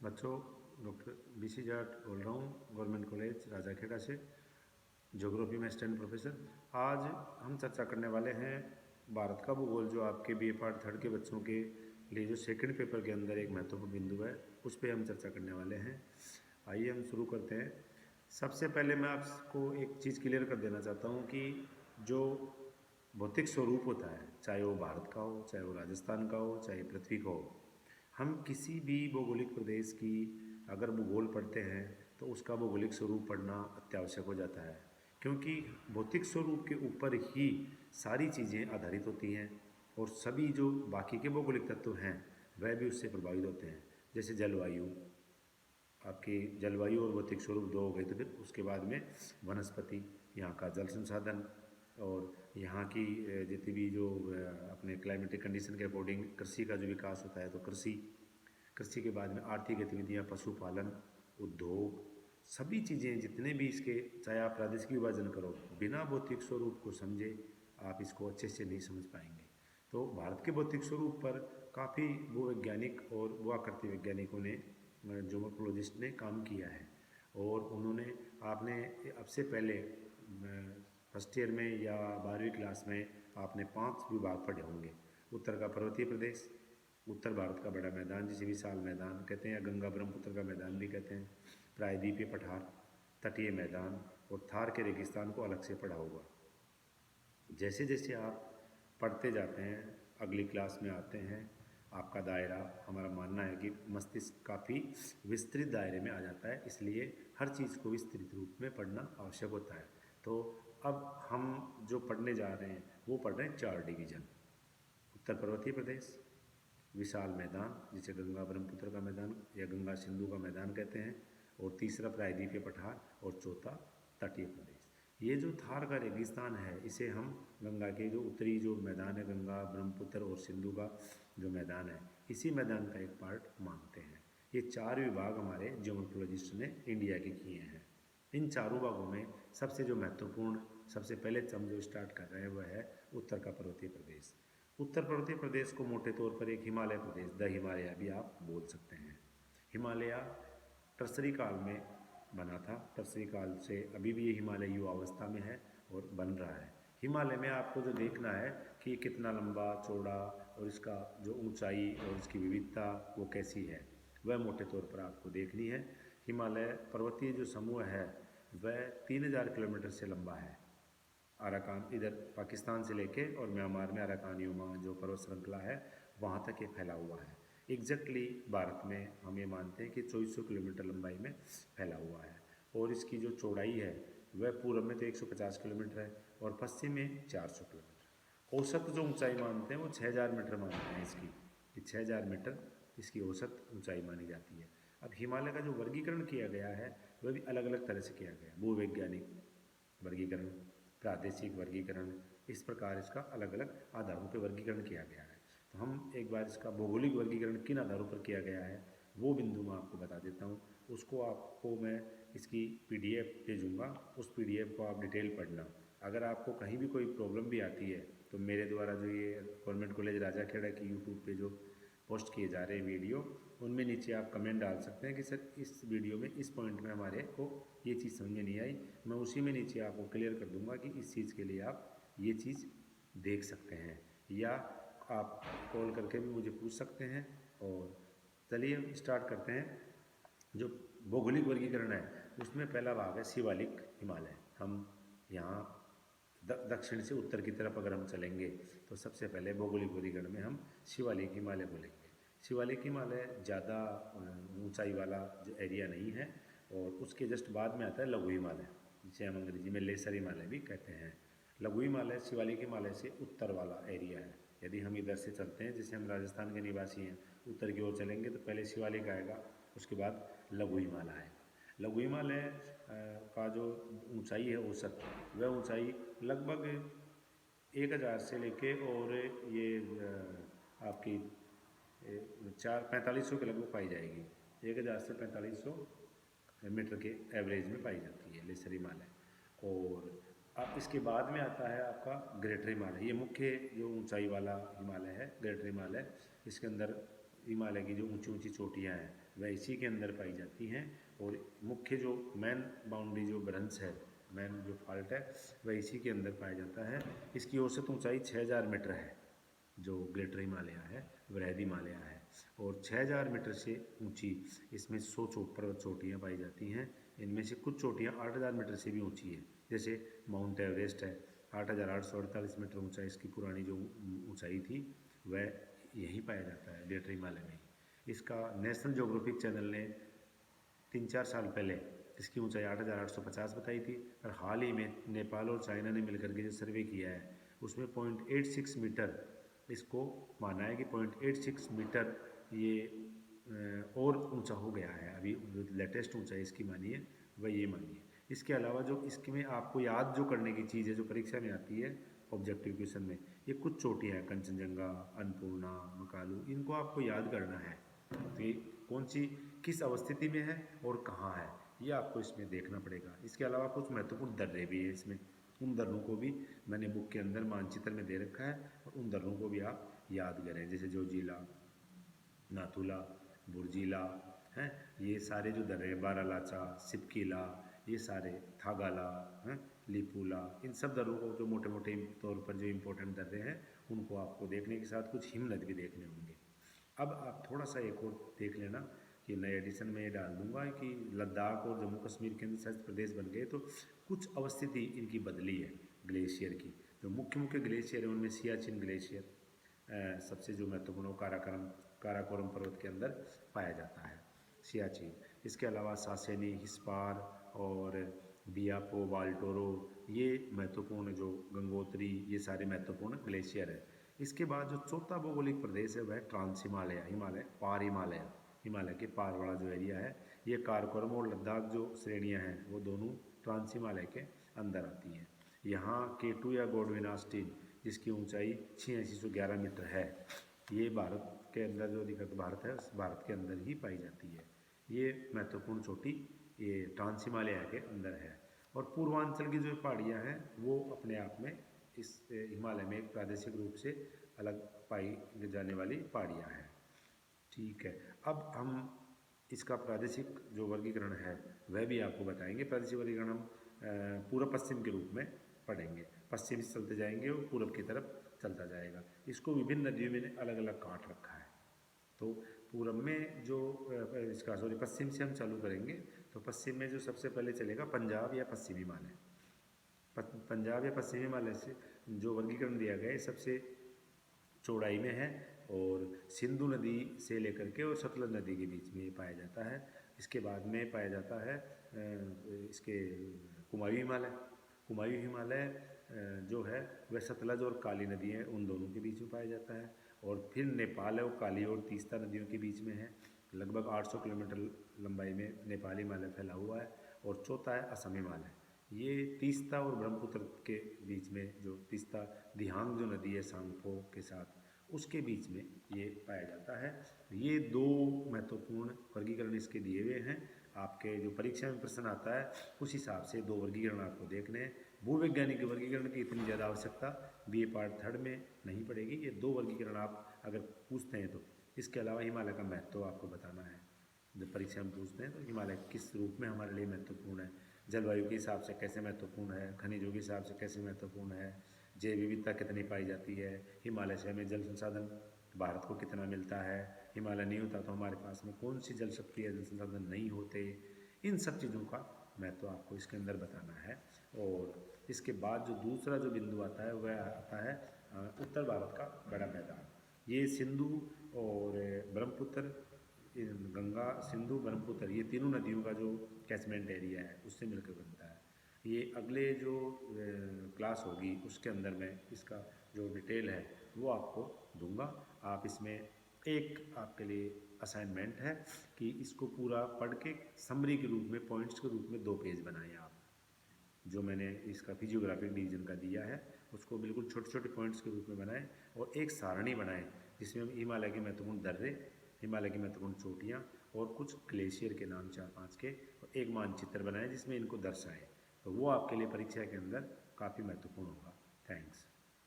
बच्चों, doctor BC Jat बोल रहा हूँ, गवर्नमेंट कॉलेज राजाखेड़ा से, ज्योग्राफी में असिस्टेंट प्रोफेसर। आज हम चर्चा करने वाले हैं भारत का भूगोल, जो आपके BA पार्ट 3 के बच्चों के लिए जो सेकंड पेपर के अंदर एक महत्वपूर्ण बिंदु है, उस पर हम चर्चा करने वाले हैं। आइए हम शुरू करते हैं। सबसे पहले मैं आपको एक चीज़ क्लियर कर देना चाहता हूँ कि जो भौतिक स्वरूप होता है, चाहे वो भारत का हो, चाहे वो राजस्थान का हो, चाहे पृथ्वी का हो, हम किसी भी भौगोलिक प्रदेश की अगर भूगोल पढ़ते हैं तो उसका भौगोलिक स्वरूप पढ़ना अत्यावश्यक हो जाता है, क्योंकि भौतिक स्वरूप के ऊपर ही सारी चीज़ें आधारित होती हैं और सभी जो बाकी के भौगोलिक तत्व हैं वह भी उससे प्रभावित होते हैं। जैसे जलवायु, आपकी जलवायु और भौतिक स्वरूप दो हो गए, तो फिर उसके बाद में वनस्पति, यहाँ का जल संसाधन और यहाँ की जितनी भी जो अपने क्लाइमेटिक कंडीशन के अकॉर्डिंग कृषि का जो विकास होता है, तो कृषि के बाद में आर्थिक गतिविधियाँ, पशुपालन, उद्योग, सभी चीज़ें जितने भी इसके, चाहे आप प्रादेशिक विभाजन करो, बिना भौतिक स्वरूप को समझे आप इसको अच्छे से नहीं समझ पाएंगे। तो भारत के भौतिक स्वरूप पर काफ़ी भूवैज्ञानिक और भूआकृति वैज्ञानिकों ने, ज्योमोर्फोलॉजिस्ट ने काम किया है। और उन्होंने, आपने अब से पहले फर्स्ट ईयर में या 12वीं क्लास में आपने 5 विभाग पढ़े होंगे। उत्तर का पर्वतीय प्रदेश, उत्तर भारत का बड़ा मैदान जिसे विशाल मैदान कहते हैं, या गंगा ब्रह्मपुत्र का मैदान भी कहते हैं, प्रायद्वीपीय पठार, तटीय मैदान और थार के रेगिस्तान को अलग से पढ़ा होगा। जैसे जैसे आप पढ़ते जाते हैं, अगली क्लास में आते हैं, आपका दायरा, हमारा मानना है कि मस्तिष्क काफ़ी विस्तृत दायरे में आ जाता है, इसलिए हर चीज़ को विस्तृत रूप में पढ़ना आवश्यक होता है। तो अब हम जो पढ़ने जा रहे हैं वो पढ़ रहे हैं 4 डिवीज़न। उत्तर पर्वतीय प्रदेश, विशाल मैदान जिसे गंगा ब्रह्मपुत्र का मैदान या गंगा सिंधु का मैदान कहते हैं, और तीसरा प्रायद्वीपीय पठार, और चौथा तटीय प्रदेश। ये जो थार का रेगिस्तान है, इसे हम गंगा के जो उत्तरी जो मैदान है, गंगा ब्रह्मपुत्र और सिंधु का जो मैदान है, इसी मैदान का एक पार्ट मानते हैं। ये 4 विभाग हमारे ज्योमोर्फोलॉजिस्ट ने इंडिया के किए हैं। इन चारों भागों में सबसे जो महत्वपूर्ण, सबसे पहले हम जो स्टार्ट कर रहे हैं वह है उत्तर का पर्वतीय प्रदेश। उत्तर पर्वतीय प्रदेश को मोटे तौर पर एक हिमालय प्रदेश, द हिमालय भी आप बोल सकते हैं। हिमालय टर्सरी काल में बना था, टर्सरी काल से अभी भी ये हिमालय युवावस्था में है और बन रहा है। हिमालय में आपको जो देखना है कि कितना लंबा चौड़ा और इसका जो ऊंचाई और इसकी विविधता वो कैसी है, वह मोटे तौर पर आपको देखनी है। हिमालय पर्वतीय जो समूह है वह 3000 किलोमीटर से लंबा है। अराकान, इधर पाकिस्तान से लेके और म्यांमार में अराकान योमा जो पर्वत श्रृंखला है वहाँ तक ये फैला हुआ है। एग्जैक्टली भारत में हम ये मानते हैं कि 2400 किलोमीटर लंबाई में फैला हुआ है, और इसकी जो चौड़ाई है वह पूर्व में तो 150 किलोमीटर है और पश्चिम में 400 किलोमीटर। औसत जो ऊंचाई मानते हैं वो 6000 मीटर मानते हैं इसकी, कि 6000 मीटर इसकी औसत ऊंचाई मानी जाती है। अब हिमालय का जो वर्गीकरण किया गया है वह भी अलग अलग तरह से किया गया है, भूवैज्ञानिक वर्गीकरण, प्रादेशिक वर्गीकरण, इस प्रकार इसका अलग अलग आधारों पर वर्गीकरण किया गया है। तो हम एक बार इसका भौगोलिक वर्गीकरण किन आधारों पर किया गया है वो बिंदु मैं आपको बता देता हूँ। उसको आपको मैं इसकी PDF भेजूँगा, उस PDF को आप डिटेल पढ़ना। अगर आपको कहीं भी कोई प्रॉब्लम भी आती है तो मेरे द्वारा जो ये गवर्नमेंट कॉलेज राजाखेड़ा की यूट्यूब पे जो पोस्ट किए जा रहे हैं वीडियो, उनमें नीचे आप कमेंट डाल सकते हैं कि सर इस वीडियो में इस पॉइंट में हमारे को ये चीज़ समझ में नहीं आई। मैं उसी में नीचे आपको क्लियर कर दूंगा कि इस चीज़ के लिए आप ये चीज़ देख सकते हैं, या आप कॉल करके भी मुझे पूछ सकते हैं। और चलिए स्टार्ट करते हैं। जो भौगोलिक वर्गीकरण है उसमें पहला भाग है शिवालिक हिमालय। हम यहाँ दक्षिण से उत्तर की तरफ अगर हम चलेंगे तो सबसे पहले भौगोलिक वर्गीकरण में हम शिवालिक हिमालय बोलेंगे। शिवालिक हिमालय ज़्यादा ऊंचाई वाला जो एरिया नहीं है, और उसके जस्ट बाद में आता है लघु हिमालय, जिसे हम अंग्रेजी में लेसर हिमालय भी कहते हैं। लघु हिमालय शिवालिक हिमालय से उत्तर वाला एरिया है। यदि हम इधर से चलते हैं, जैसे हम राजस्थान के निवासी हैं, उत्तर की ओर चलेंगे तो पहले शिवालिक आएगा, उसके बाद लघु हिमालय आएगा। लघु हिमालय का जो ऊंचाई है औसत, वह ऊंचाई लगभग 1000 से लेके और ये आपकी 4500 के लगभग पाई जाएगी। 1000 से 4500 मीटर के एवरेज में पाई जाती है लेसर हिमालय। और अब इसके बाद में आता है आपका ग्रेटर हिमालय। ये मुख्य जो ऊंचाई वाला हिमालय है ग्रेटर हिमालय। इसके अंदर हिमालय की जो ऊंची ऊंची चोटियाँ हैं वह इसी के अंदर पाई जाती हैं। और मुख्य जो मेन बाउंड्री जो भ्रंश है, मेन जो फॉल्ट है वह इसी के अंदर पाया जाता है। इसकी औसत ऊंचाई 6000 मीटर है। जो ग्रेटर हिमालय है, वृहद हिमालय है, और 6000 मीटर से ऊंची इसमें 100 पर्वत चोटियाँ पाई जाती हैं। इनमें से कुछ चोटियाँ 8000 मीटर से भी ऊंची है, जैसे माउंट एवरेस्ट है। 8848 मीटर ऊंचाई इसकी पुरानी जो ऊंचाई थी वह यहीं पाया जाता है, ग्रेटर हिमालय में ही। इसका नेशनल ज्योग्राफिक चैनल ने 3-4 साल पहले इसकी ऊंचाई 8850 बताई थी, और हाल ही में नेपाल और चाइना ने मिलकर के जो सर्वे किया है उसमें 0.86 मीटर इसको माना है कि 0.86 मीटर ये और ऊंचा हो गया है। अभी जो लेटेस्ट ऊंचाई इसकी मानी है वह ये मानी है। इसके अलावा जो इसमें आपको याद जो करने की चीज़ है, जो परीक्षा में आती है ऑब्जेक्टिव क्वेश्चन में, ये कुछ चोटियाँ हैं, कंचनजंगा, अन्नपूर्णा, मकालू, इनको आपको याद करना है। तो ये कौन सी किस अवस्थिति में है और कहाँ है, ये आपको इसमें देखना पड़ेगा। इसके अलावा कुछ महत्वपूर्ण दर्रे भी है इसमें, उन दर्रों को भी मैंने बुक के अंदर मानचित्र में दे रखा है, और उन दर्रों को भी आप याद करें, जैसे जोजिला, नाथुला, बुर्जिला हैं, ये सारे जो दर्रे हैं, बारालाचा, सिपकीला, ये सारे, थागाला हैं, लिपुला, इन सब दर्रों को जो मोटे मोटे तौर पर जो इम्पोर्टेंट दर्रे हैं उनको आपको देखने के साथ कुछ हिमनद भी देखने होंगे। अब आप थोड़ा सा एक और देख लेना कि नए एडिशन में ये डाल दूंगा कि लद्दाख और जम्मू कश्मीर केंद्र शासित प्रदेश बन गए तो कुछ अवस्थिति इनकी बदली है ग्लेशियर की। जो मुख्य मुख्य ग्लेशियर है उनमें सियाचिन ग्लेशियर सबसे जो महत्वपूर्ण काराकोरम पर्वत के अंदर पाया जाता है, सियाचिन। इसके अलावा सासेनी, हिस्पार और बियापो, वाल्टोरो, ये महत्वपूर्ण जो गंगोत्री, ये सारे महत्वपूर्ण ग्लेशियर है। इसके बाद जो चौथा भौगोलिक प्रदेश है वह ट्रांस हिमालय, हिमालय पार हिमालय, हिमालय के पार वाला जो एरिया है, ये काराकोरम और लद्दाख जो श्रेणियां हैं वो दोनों ट्रांस हिमालय के अंदर आती हैं। यहाँ केटू या गोडविन ऑस्टिन, जिसकी ऊंचाई 8611 मीटर है, ये भारत के अंदर जो अधिकृत भारत है उस भारत के अंदर ही पाई जाती है। ये महत्वपूर्ण चोटी ये ट्रांस हिमालय के अंदर है। और पूर्वांचल की जो पहाड़ियाँ हैं वो अपने आप में इस हिमालय में एक प्रादेशिक रूप से अलग पाई जाने वाली पहाड़ियाँ हैं। ठीक है, अब हम इसका प्रादेशिक जो वर्गीकरण है वह भी आपको बताएंगे। प्रादेशिक वर्गीकरण हम पूर्व पश्चिम के रूप में पढ़ेंगे। पश्चिम से चलते जाएंगे और पूर्व की तरफ चलता जाएगा। इसको विभिन्न नदियों में अलग अलग काट रखा है। तो पूर्व में जो इसका पश्चिम से हम चालू करेंगे तो पश्चिम में जो सबसे पहले चलेगा पंजाब या पश्चिमी हिमालय। पंजाब या पश्चिमी हिमालय से जो वर्गीकरण दिया गया है सबसे चौड़ाई में है और सिंधु नदी से लेकर के और सतलज नदी के बीच में ये पाया जाता है। इसके बाद में पाया जाता है इसके कुमायूं हिमालय। कुमायूं हिमालय जो है वह सतलज और काली नदी है उन दोनों के बीच में पाया जाता है। और फिर नेपाल है वो काली और तीस्ता नदियों के बीच में है। लगभग 800 किलोमीटर लंबाई में नेपाली हिमालय फैला हुआ है। और चौथा है असम हिमालय। ये तीस्ता और ब्रह्मपुत्र के बीच में जो तीस्ता दिहांग जो नदी है सांगपो के साथ, उसके बीच में ये पाया जाता है। ये दो महत्वपूर्ण वर्गीकरण इसके दिए हुए हैं। आपके जो परीक्षा में प्रश्न आता है उस हिसाब से दो वर्गीकरण आपको देखने हैं। भूवैज्ञानिक वर्गीकरण की इतनी ज़्यादा आवश्यकता बीए पार्ट 3 में नहीं पड़ेगी। ये दो वर्गीकरण आप अगर पूछते हैं तो इसके अलावा हिमालय का महत्व आपको बताना है। जब परीक्षा में पूछते हैं तो हिमालय किस रूप में हमारे लिए महत्वपूर्ण है, जलवायु के हिसाब से कैसे महत्वपूर्ण है, खनिजों के हिसाब से कैसे महत्वपूर्ण है, जैव विविधता कितनी पाई जाती है, हिमालय से हमें जल संसाधन भारत को कितना मिलता है, हिमालय नहीं होता तो हमारे पास में कौन सी जल शक्ति या जल संसाधन नहीं होते, इन सब चीज़ों का महत्व आपको इसके अंदर बताना है। और इसके बाद जो दूसरा जो बिंदु आता है वह आता है उत्तर भारत का बड़ा मैदान। ये सिंधु और ब्रह्मपुत्र, गंगा, सिंधु, ब्रह्मपुत्र, ये तीनों नदियों का जो कैचमेंट एरिया है उससे मिलकर बनता है। ये अगले जो क्लास होगी उसके अंदर मैं इसका जो डिटेल है वो आपको दूंगा। आप इसमें एक आपके लिए असाइनमेंट है कि इसको पूरा पढ़ के समरी के रूप में, पॉइंट्स के रूप में 2 पेज बनाएं आप। जो मैंने इसका फिजियोग्राफिक डिवीजन का दिया है उसको बिल्कुल छोटे छोटे पॉइंट्स के रूप में बनाएं और एक सारणी बनाएं जिसमें हम हिमालय के महत्वपूर्ण दर्रे, हिमालय की महत्वपूर्ण चोटियाँ और कुछ ग्लेशियर के नाम 4-5 के, और एक मानचित्र बनाएं जिसमें इनको दर्शाएं। तो वो आपके लिए परीक्षा के अंदर काफ़ी महत्वपूर्ण होगा। थैंक्स।